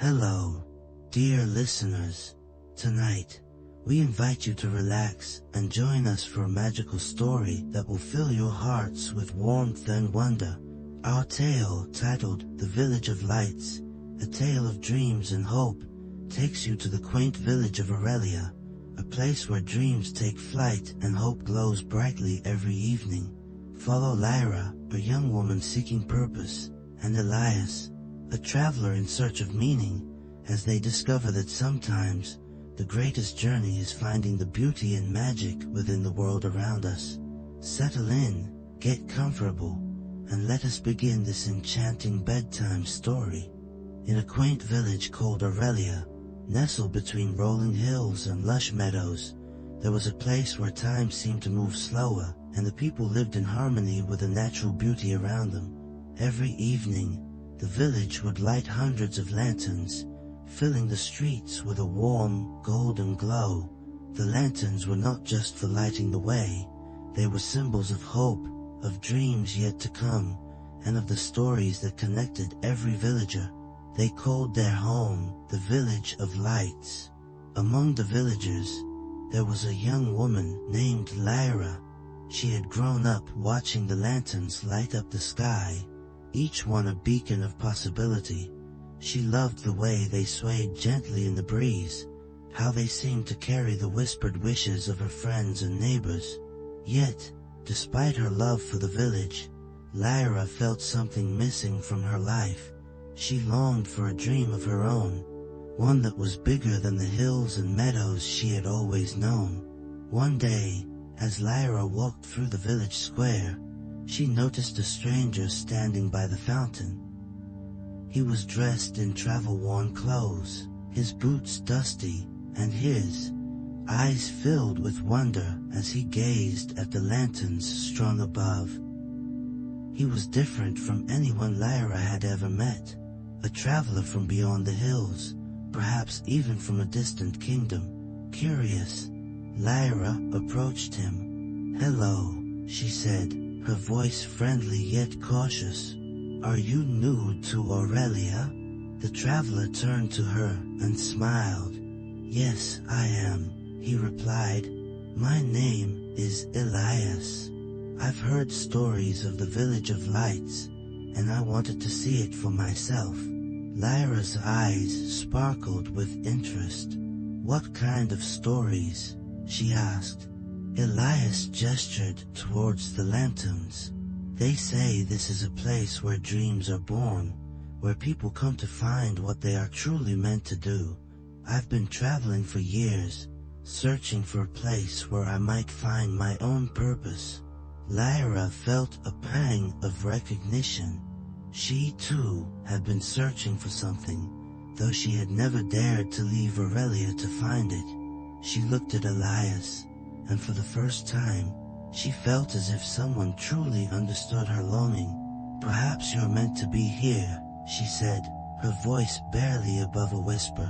Hello, dear listeners. Tonight, we invite you to relax and join us for a magical story that will fill your hearts with warmth and wonder. Our tale, titled The Village of Lights, a tale of dreams and hope, takes you to the quaint village of Aurelia, a place where dreams take flight and hope glows brightly every evening. Follow Lyra, a young woman seeking purpose, and Elias, a traveler in search of meaning, as they discover that sometimes the greatest journey is finding the beauty and magic within the world around us. Settle in, get comfortable, and let us begin this enchanting bedtime story. In a quaint village called Aurelia, nestled between rolling hills and lush meadows, there was a place where time seemed to move slower and the people lived in harmony with the natural beauty around them. Every evening, the village would light hundreds of lanterns, filling the streets with a warm, golden glow. The lanterns were not just for lighting the way, they were symbols of hope, of dreams yet to come, and of the stories that connected every villager. They called their home the Village of Lights. Among the villagers, there was a young woman named Lyra. She had grown up watching the lanterns light up the sky, each one a beacon of possibility. She loved the way they swayed gently in the breeze, how they seemed to carry the whispered wishes of her friends and neighbors. Yet, despite her love for the village, Lyra felt something missing from her life. She longed for a dream of her own, one that was bigger than the hills and meadows she had always known. One day, as Lyra walked through the village square, she noticed a stranger standing by the fountain. He was dressed in travel-worn clothes, his boots dusty, and his eyes filled with wonder as he gazed at the lanterns strung above. He was different from anyone Lyra had ever met, a traveler from beyond the hills, perhaps even from a distant kingdom. Curious, Lyra approached him. "Hello," she said, her voice friendly yet cautious. "Are you new to Aurelia?" The traveler turned to her and smiled. "Yes, I am," he replied. "My name is Elias. I've heard stories of the Village of Lights, and I wanted to see it for myself." Lyra's eyes sparkled with interest. "What kind of stories?" she asked. Elias gestured towards the lanterns. "They say this is a place where dreams are born, where people come to find what they are truly meant to do. I've been traveling for years, searching for a place where I might find my own purpose." Lyra felt a pang of recognition. She too had been searching for something, though she had never dared to leave Aurelia to find it. She looked at Elias, and for the first time, she felt as if someone truly understood her longing. "Perhaps you're meant to be here," she said, her voice barely above a whisper.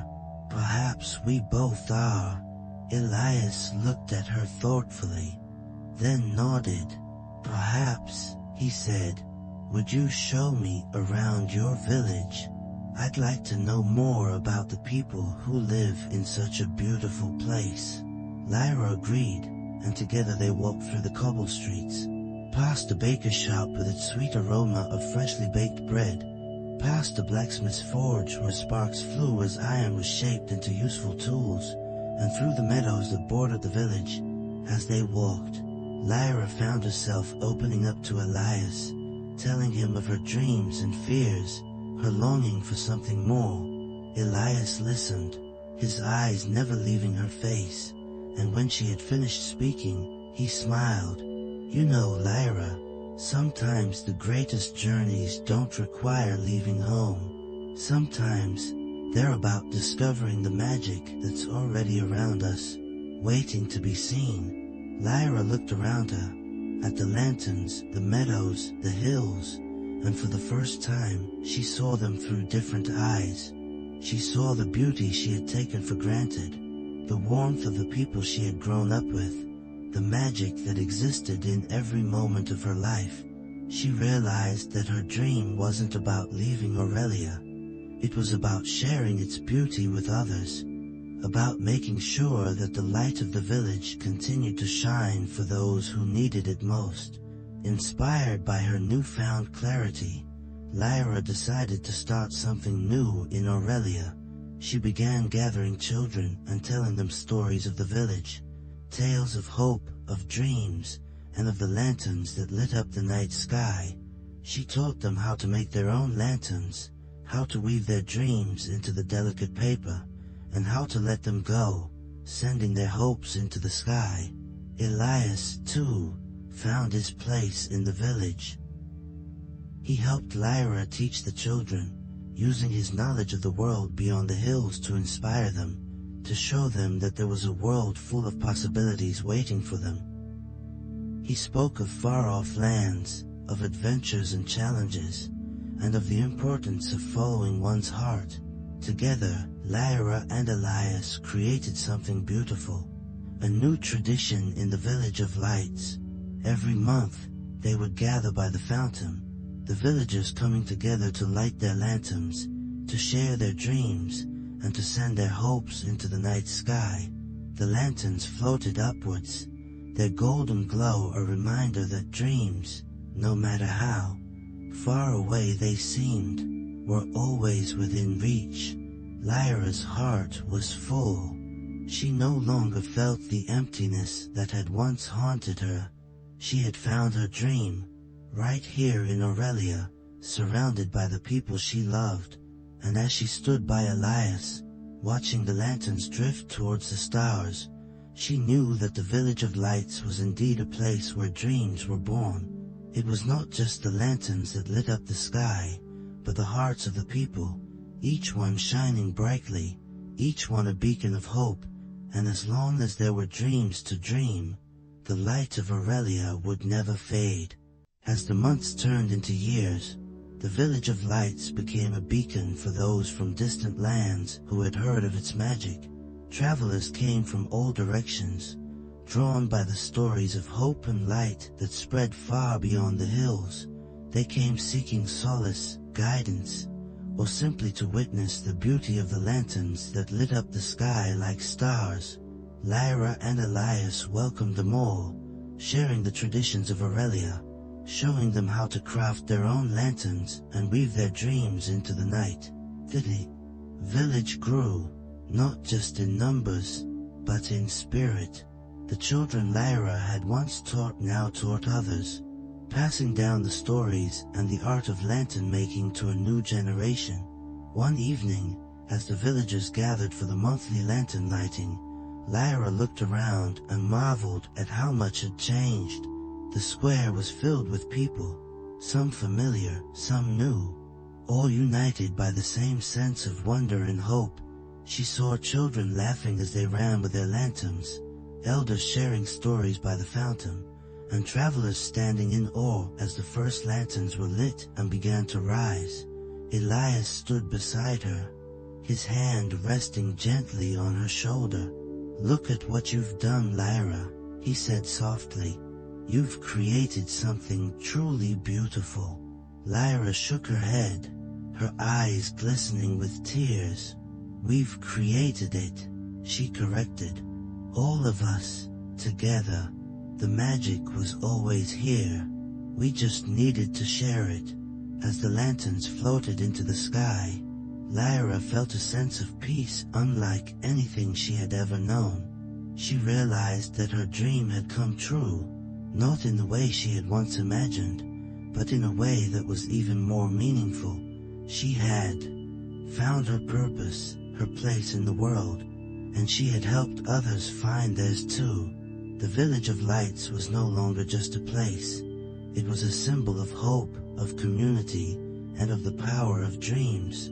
"Perhaps we both are." Elias looked at her thoughtfully, then nodded. "Perhaps," he said. "Would you show me around your village? I'd like to know more about the people who live in such a beautiful place." Lyra agreed, and together they walked through the cobble streets, past a baker's shop with its sweet aroma of freshly baked bread, past a blacksmith's forge where sparks flew as iron was shaped into useful tools, and through the meadows that bordered the village. As they walked, Lyra found herself opening up to Elias, telling him of her dreams and fears, her longing for something more. Elias listened, his eyes never leaving her face, and when she had finished speaking, he smiled. "You know, Lyra, sometimes the greatest journeys don't require leaving home. Sometimes they're about discovering the magic that's already around us, waiting to be seen." Lyra looked around her, at the lanterns, the meadows, the hills, and for the first time, she saw them through different eyes. She saw the beauty she had taken for granted, the warmth of the people she had grown up with, the magic that existed in every moment of her life. She realized that her dream wasn't about leaving Aurelia. It was about sharing its beauty with others, about making sure that the light of the village continued to shine for those who needed it most. Inspired by her newfound clarity, Lyra decided to start something new in Aurelia. She began gathering children and telling them stories of the village, tales of hope, of dreams, and of the lanterns that lit up the night sky. She taught them how to make their own lanterns, how to weave their dreams into the delicate paper, and how to let them go, sending their hopes into the sky. Elias, too, found his place in the village. He helped Lyra teach the children, using his knowledge of the world beyond the hills to inspire them, to show them that there was a world full of possibilities waiting for them. He spoke of far-off lands, of adventures and challenges, and of the importance of following one's heart. Together, Lyra and Elias created something beautiful, a new tradition in the Village of Lights. Every month, they would gather by the fountain, the villagers coming together to light their lanterns, to share their dreams, and to send their hopes into the night sky. The lanterns floated upwards, their golden glow a reminder that dreams, no matter how far away they seemed, were always within reach. Lyra's heart was full. She no longer felt the emptiness that had once haunted her. She had found her dream, right here in Aurelia, surrounded by the people she loved. And as she stood by Elias, watching the lanterns drift towards the stars, she knew that the Village of Lights was indeed a place where dreams were born. It was not just the lanterns that lit up the sky, but the hearts of the people, each one shining brightly, each one a beacon of hope. And as long as there were dreams to dream, the light of Aurelia would never fade. As the months turned into years, the Village of Lights became a beacon for those from distant lands who had heard of its magic. Travelers came from all directions, drawn by the stories of hope and light that spread far beyond the hills. They came seeking solace, guidance, or simply to witness the beauty of the lanterns that lit up the sky like stars. Lyra and Elias welcomed them all, sharing the traditions of Aurelia, showing them how to craft their own lanterns and weave their dreams into the night. The village grew, not just in numbers, but in spirit. The children Lyra had once taught now taught others, passing down the stories and the art of lantern making to a new generation. One evening, as the villagers gathered for the monthly lantern lighting, Lyra looked around and marveled at how much had changed. The square was filled with people, some familiar, some new, all united by the same sense of wonder and hope. She saw children laughing as they ran with their lanterns, elders sharing stories by the fountain, and travelers standing in awe as the first lanterns were lit and began to rise. Elias stood beside her, his hand resting gently on her shoulder. "Look at what you've done, Lyra," he said softly. "You've created something truly beautiful." Lyra shook her head, her eyes glistening with tears. "We've created it," she corrected. "All of us, together. The magic was always here. We just needed to share it." As the lanterns floated into the sky, Lyra felt a sense of peace unlike anything she had ever known. She realized that her dream had come true, not in the way she had once imagined, but in a way that was even more meaningful. She had found her purpose, her place in the world, and she had helped others find theirs too. The Village of Lights was no longer just a place. It was a symbol of hope, of community, and of the power of dreams.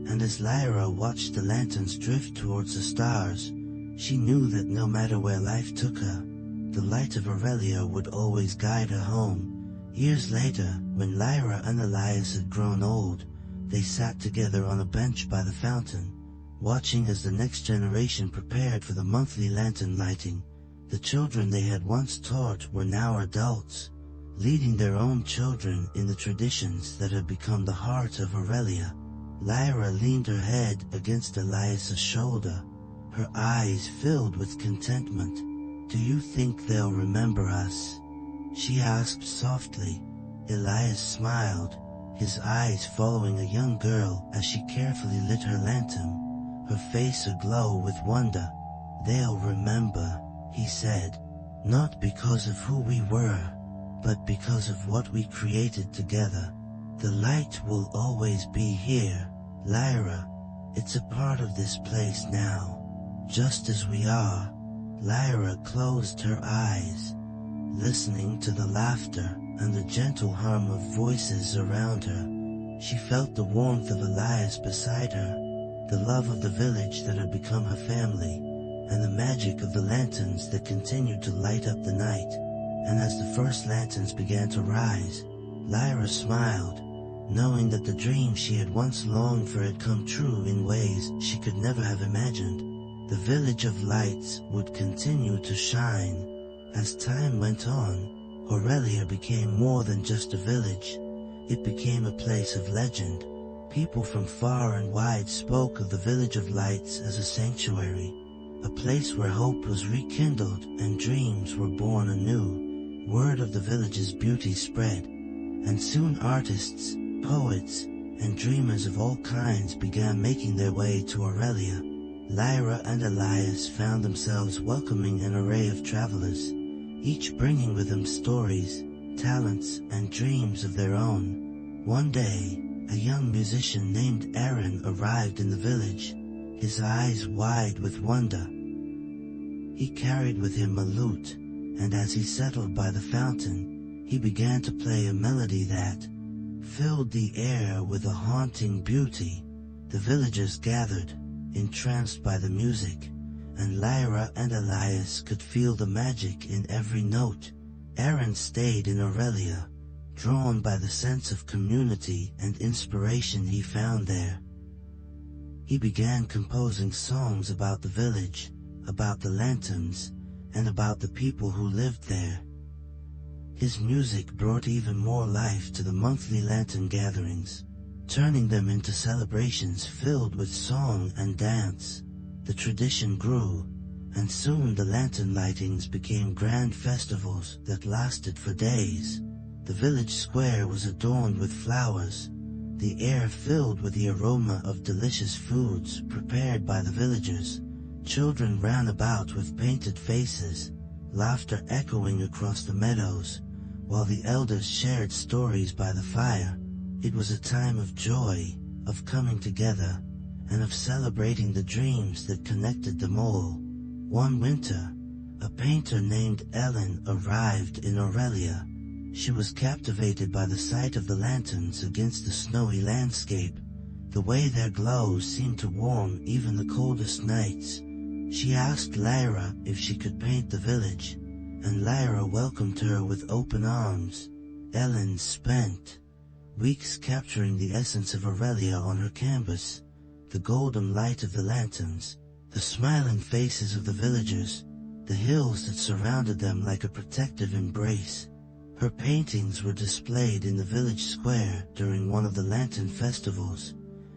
And as Lyra watched the lanterns drift towards the stars, she knew that no matter where life took her, the light of Aurelia would always guide her home. Years later, when Lyra and Elias had grown old, they sat together on a bench by the fountain, watching as the next generation prepared for the monthly lantern lighting. The children they had once taught were now adults, leading their own children in the traditions that had become the heart of Aurelia. Lyra leaned her head against Elias's shoulder, her eyes filled with contentment. "Do you think they'll remember us?" she asked softly. Elias smiled, his eyes following a young girl as she carefully lit her lantern, her face aglow with wonder. "They'll remember," he said, "not because of who we were, but because of what we created together. The light will always be here, Lyra. It's a part of this place now, just as we are." Lyra closed her eyes, listening to the laughter and the gentle hum of voices around her. She felt the warmth of Elias beside her, the love of the village that had become her family, and the magic of the lanterns that continued to light up the night. And as the first lanterns began to rise, Lyra smiled, knowing that the dream she had once longed for had come true in ways she could never have imagined. The village of lights would continue to shine. As time went on, Aurelia became more than just a village. It became a place of legend. People from far and wide spoke of the Village of Lights as a sanctuary, a place where hope was rekindled and dreams were born anew. Word of the village's beauty spread, and soon artists, poets, and dreamers of all kinds began making their way to Aurelia. Lyra and Elias found themselves welcoming an array of travelers, each bringing with them stories, talents, and dreams of their own. One day, a young musician named Aaron arrived in the village, his eyes wide with wonder. He carried with him a lute, and as he settled by the fountain, he began to play a melody that filled the air with a haunting beauty. The villagers gathered, entranced by the music, and Lyra and Elias could feel the magic in every note. Aaron stayed in Aurelia, drawn by the sense of community and inspiration he found there. He began composing songs about the village, about the lanterns, and about the people who lived there. His music brought even more life to the monthly lantern gatherings, turning them into celebrations filled with song and dance. The tradition grew, and soon the lantern lightings became grand festivals that lasted for days. The village square was adorned with flowers, the air filled with the aroma of delicious foods prepared by the villagers. Children ran about with painted faces, laughter echoing across the meadows, while the elders shared stories by the fire. It was a time of joy, of coming together, and of celebrating the dreams that connected them all. One winter, a painter named Ellen arrived in Aurelia. She was captivated by the sight of the lanterns against the snowy landscape. The way their glow seemed to warm even the coldest nights. She asked Lyra if she could paint the village, and Lyra welcomed her with open arms. Ellen spent weeks capturing the essence of Aurelia on her canvas, the golden light of the lanterns, the smiling faces of the villagers, the hills that surrounded them like a protective embrace. Her paintings were displayed in the village square during one of the lantern festivals,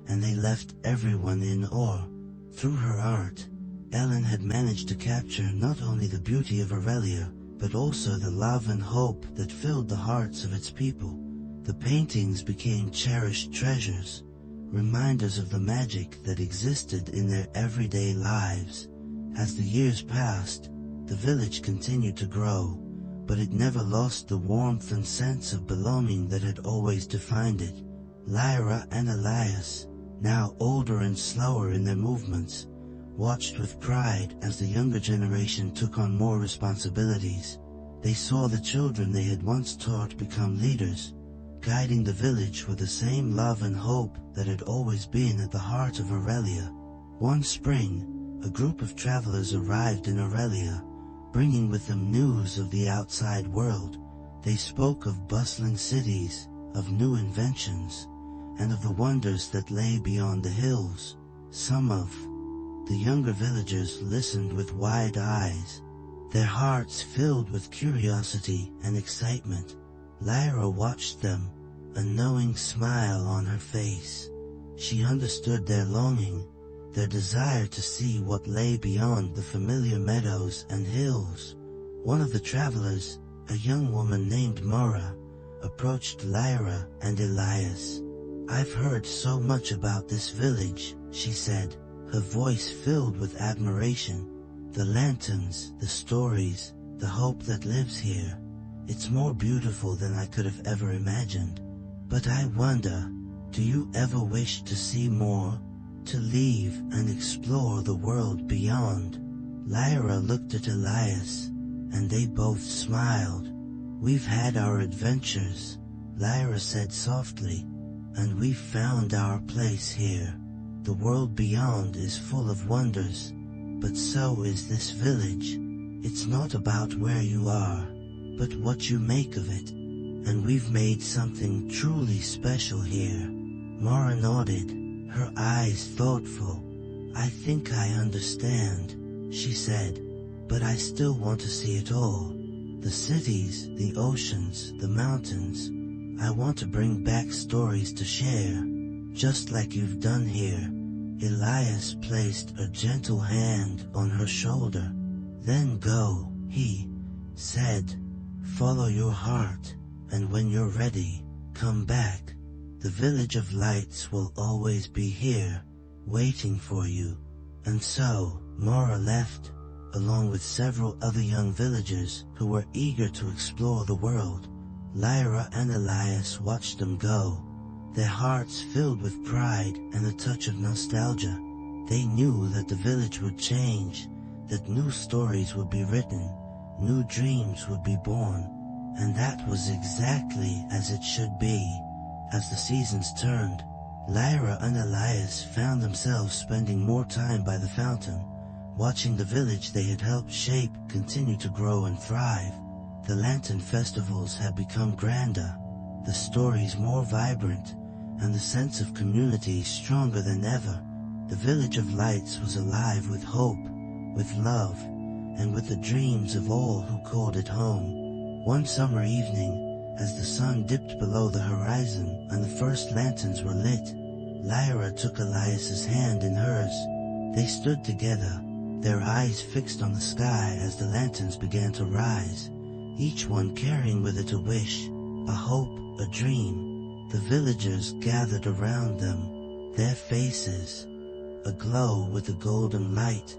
and they left everyone in awe. Through her art, Ellen had managed to capture not only the beauty of Aurelia, but also the love and hope that filled the hearts of its people. The paintings became cherished treasures, reminders of the magic that existed in their everyday lives. As the years passed, the village continued to grow, but it never lost the warmth and sense of belonging that had always defined it. Lyra and Elias, now older and slower in their movements, watched with pride as the younger generation took on more responsibilities. They saw the children they had once taught become leaders, guiding the village with the same love and hope that had always been at the heart of Aurelia. One spring, a group of travelers arrived in Aurelia, bringing with them news of the outside world. They spoke of bustling cities, of new inventions, and of the wonders that lay beyond the hills. Some of the younger villagers listened with wide eyes, their hearts filled with curiosity and excitement. Lyra watched them, a knowing smile on her face. She understood their longing, their desire to see what lay beyond the familiar meadows and hills. One of the travelers, a young woman named Mara, approached Lyra and Elias. "I've heard so much about this village," she said, her voice filled with admiration. "The lanterns, the stories, the hope that lives here. It's more beautiful than I could have ever imagined. But I wonder, do you ever wish to see more? To leave and explore the world beyond?" Lyra looked at Elias, and they both smiled. "We've had our adventures," Lyra said softly, "and we've found our place here. The world beyond is full of wonders, but so is this village. It's not about where you are, but what you make of it. And we've made something truly special here." Mara nodded, her eyes thoughtful. "I think I understand," she said, "but I still want to see it all. The cities, the oceans, the mountains. I want to bring back stories to share, just like you've done here." Elias placed a gentle hand on her shoulder. "Then go," he said. "Follow your heart, and when you're ready, come back. The Village of Lights will always be here, waiting for you." And so, Mara left, along with several other young villagers who were eager to explore the world. Lyra and Elias watched them go, their hearts filled with pride and a touch of nostalgia. They knew that the village would change, that new stories would be written, new dreams would be born, and that was exactly as it should be. As the seasons turned, Lyra and Elias found themselves spending more time by the fountain, watching the village they had helped shape continue to grow and thrive. The lantern festivals had become grander, the stories more vibrant, and the sense of community stronger than ever. The Village of Lights was alive with hope, with love, and with the dreams of all who called it home. One summer evening, as the sun dipped below the horizon and the first lanterns were lit, Lyra took Elias's hand in hers. They stood together, their eyes fixed on the sky as the lanterns began to rise, each one carrying with it a wish, a hope, a dream. The villagers gathered around them, their faces aglow with the golden light,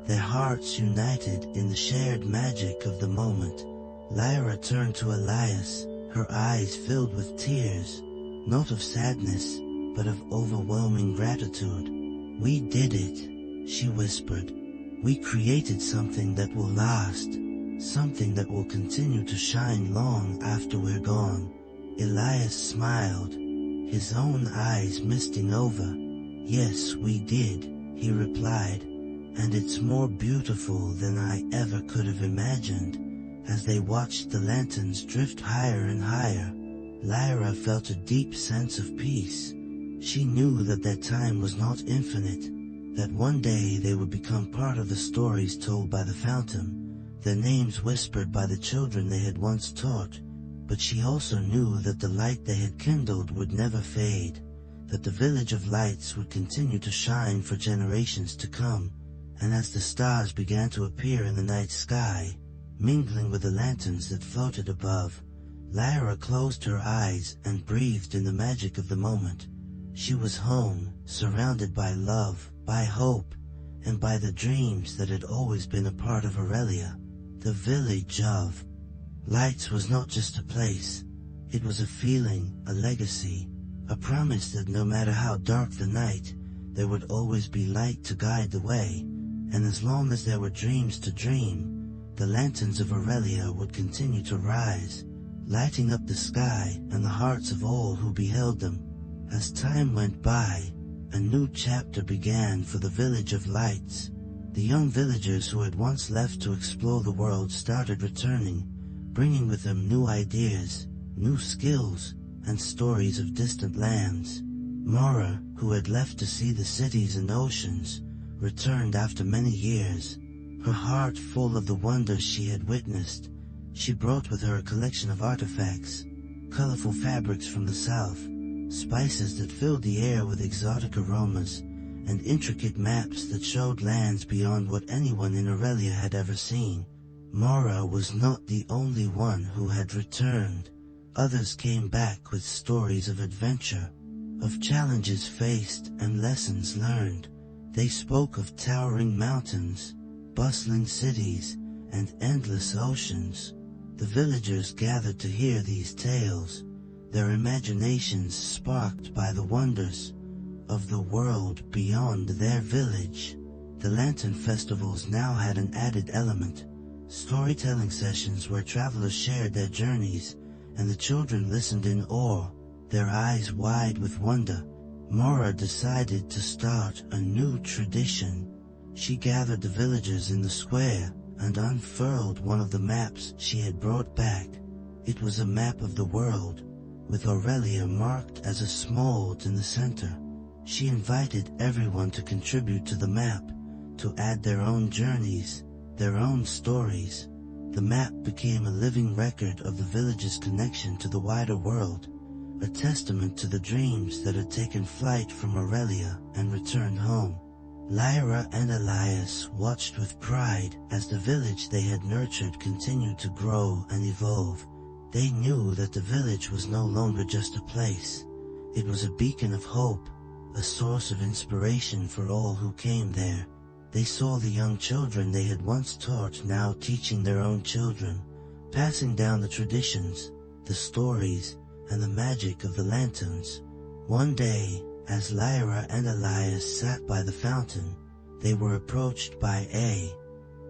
their hearts united in the shared magic of the moment. Lyra turned to Elias, her eyes filled with tears, not of sadness, but of overwhelming gratitude. "We did it," she whispered. "We created something that will last, something that will continue to shine long after we're gone." Elias smiled, his own eyes misting over. "Yes, we did," he replied, "and it's more beautiful than I ever could have imagined." As they watched the lanterns drift higher and higher, Lyra felt a deep sense of peace. She knew that their time was not infinite, that one day they would become part of the stories told by the fountain, their names whispered by the children they had once taught. But she also knew that the light they had kindled would never fade, that the Village of Lights would continue to shine for generations to come. And as the stars began to appear in the night sky, mingling with the lanterns that floated above, Lyra closed her eyes and breathed in the magic of the moment. She was home, surrounded by love, by hope, and by the dreams that had always been a part of Aurelia. The Village of Lights was not just a place. It was a feeling, a legacy, a promise that no matter how dark the night, there would always be light to guide the way, and as long as there were dreams to dream, the lanterns of Aurelia would continue to rise, lighting up the sky and the hearts of all who beheld them. As time went by, a new chapter began for the Village of Lights. The young villagers who had once left to explore the world started returning, bringing with them new ideas, new skills, and stories of distant lands. Mara, who had left to see the cities and oceans, returned after many years, her heart full of the wonders she had witnessed. She brought with her a collection of artifacts, colorful fabrics from the south, spices that filled the air with exotic aromas, and intricate maps that showed lands beyond what anyone in Aurelia had ever seen. Mara was not the only one who had returned. Others came back with stories of adventure, of challenges faced and lessons learned. They spoke of towering mountains, bustling cities, and endless oceans. The villagers gathered to hear these tales, their imaginations sparked by the wonders of the world beyond their village. The lantern festivals now had an added element, storytelling sessions where travelers shared their journeys, and the children listened in awe, their eyes wide with wonder. Mara decided to start a new tradition. She gathered the villagers in the square and unfurled one of the maps she had brought back. It was a map of the world, with Aurelia marked as a small in the center. She invited everyone to contribute to the map, to add their own journeys, their own stories. The map became a living record of the village's connection to the wider world, a testament to the dreams that had taken flight from Aurelia and returned home. Lyra and Elias watched with pride as the village they had nurtured continued to grow and evolve. They knew that the village was no longer just a place. It was a beacon of hope, a source of inspiration for all who came there. They saw the young children they had once taught now teaching their own children, passing down the traditions, the stories, and the magic of the lanterns. One day, as Lyra and Elias sat by the fountain, they were approached by a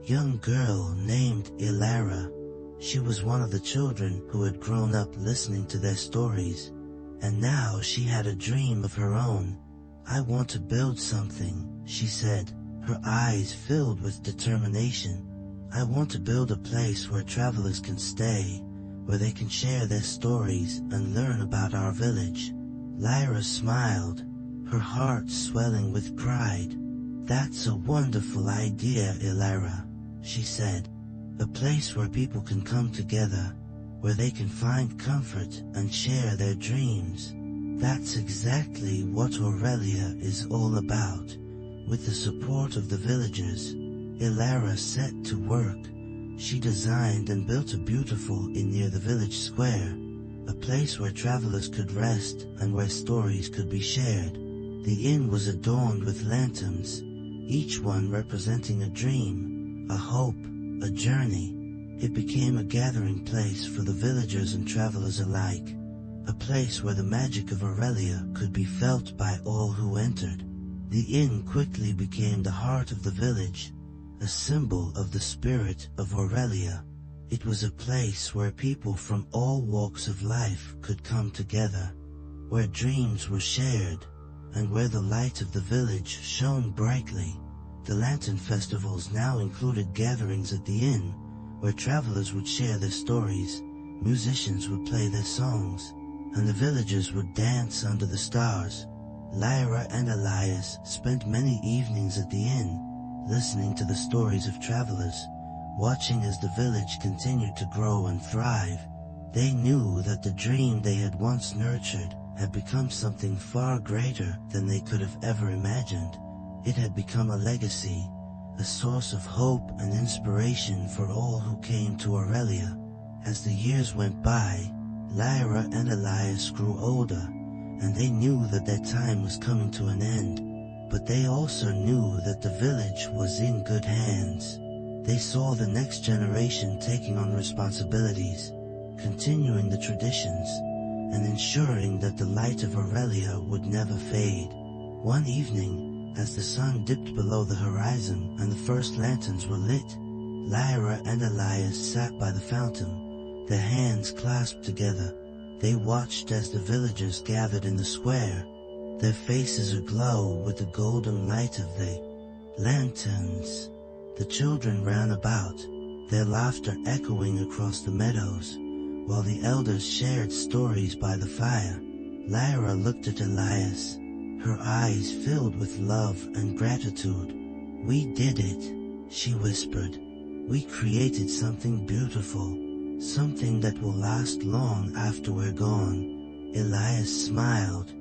young girl named Ilara. She was one of the children who had grown up listening to their stories, and now she had a dream of her own. "I want to build something," she said, her eyes filled with determination. "I want to build a place where travelers can stay, where they can share their stories and learn about our village." Lyra smiled, her heart swelling with pride. "That's a wonderful idea, Ilara," she said. "A place where people can come together, where they can find comfort and share their dreams. That's exactly what Aurelia is all about." With the support of the villagers, Ilara set to work. She designed and built a beautiful inn near the village square, a place where travelers could rest and where stories could be shared. The inn was adorned with lanterns, each one representing a dream, a hope, a journey. It became a gathering place for the villagers and travelers alike, a place where the magic of Aurelia could be felt by all who entered. The inn quickly became the heart of the village, a symbol of the spirit of Aurelia. It was a place where people from all walks of life could come together, where dreams were shared, and where the light of the village shone brightly. The lantern festivals now included gatherings at the inn, where travelers would share their stories, musicians would play their songs, and the villagers would dance under the stars. Lyra and Elias spent many evenings at the inn, listening to the stories of travelers, watching as the village continued to grow and thrive. They knew that the dream they had once nurtured had become something far greater than they could have ever imagined. It had become a legacy, a source of hope and inspiration for all who came to Aurelia. As the years went by, Lyra and Elias grew older, and they knew that their time was coming to an end. But they also knew that the village was in good hands. They saw the next generation taking on responsibilities, continuing the traditions, and ensuring that the light of Aurelia would never fade. One evening, as the sun dipped below the horizon and the first lanterns were lit, Lyra and Elias sat by the fountain, their hands clasped together. They watched as the villagers gathered in the square, their faces aglow with the golden light of the lanterns. The children ran about, their laughter echoing across the meadows, while the elders shared stories by the fire. Lyra looked at Elias, her eyes filled with love and gratitude. "We did it," she whispered. "We created something beautiful, something that will last long after we're gone." Elias smiled,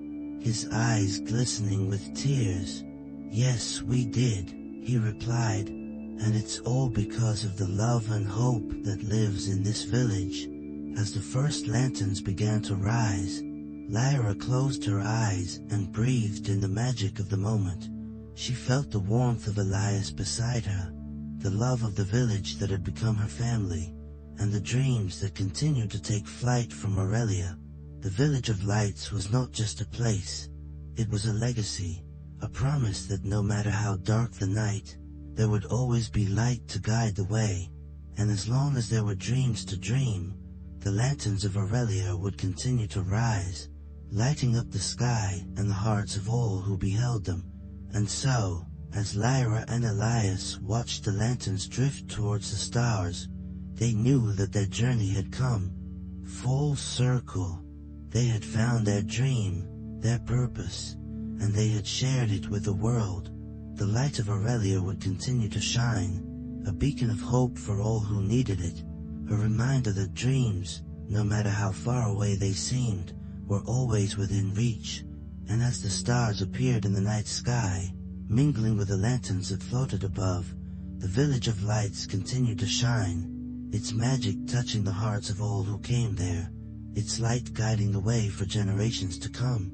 his eyes glistening with tears. "Yes, we did," he replied, "and it's all because of the love and hope that lives in this village." As the first lanterns began to rise, Lyra closed her eyes and breathed in the magic of the moment. She felt the warmth of Elias beside her, the love of the village that had become her family, and the dreams that continued to take flight from Aurelia. The Village of Lights was not just a place, it was a legacy, a promise that no matter how dark the night, there would always be light to guide the way, and as long as there were dreams to dream, the lanterns of Aurelia would continue to rise, lighting up the sky and the hearts of all who beheld them. And so, as Lyra and Elias watched the lanterns drift towards the stars, they knew that their journey had come full circle. They had found their dream, their purpose, and they had shared it with the world. The light of Aurelia would continue to shine, a beacon of hope for all who needed it, a reminder that dreams, no matter how far away they seemed, were always within reach. And as the stars appeared in the night sky, mingling with the lanterns that floated above, the Village of Lights continued to shine, its magic touching the hearts of all who came there, its light guiding the way for generations to come.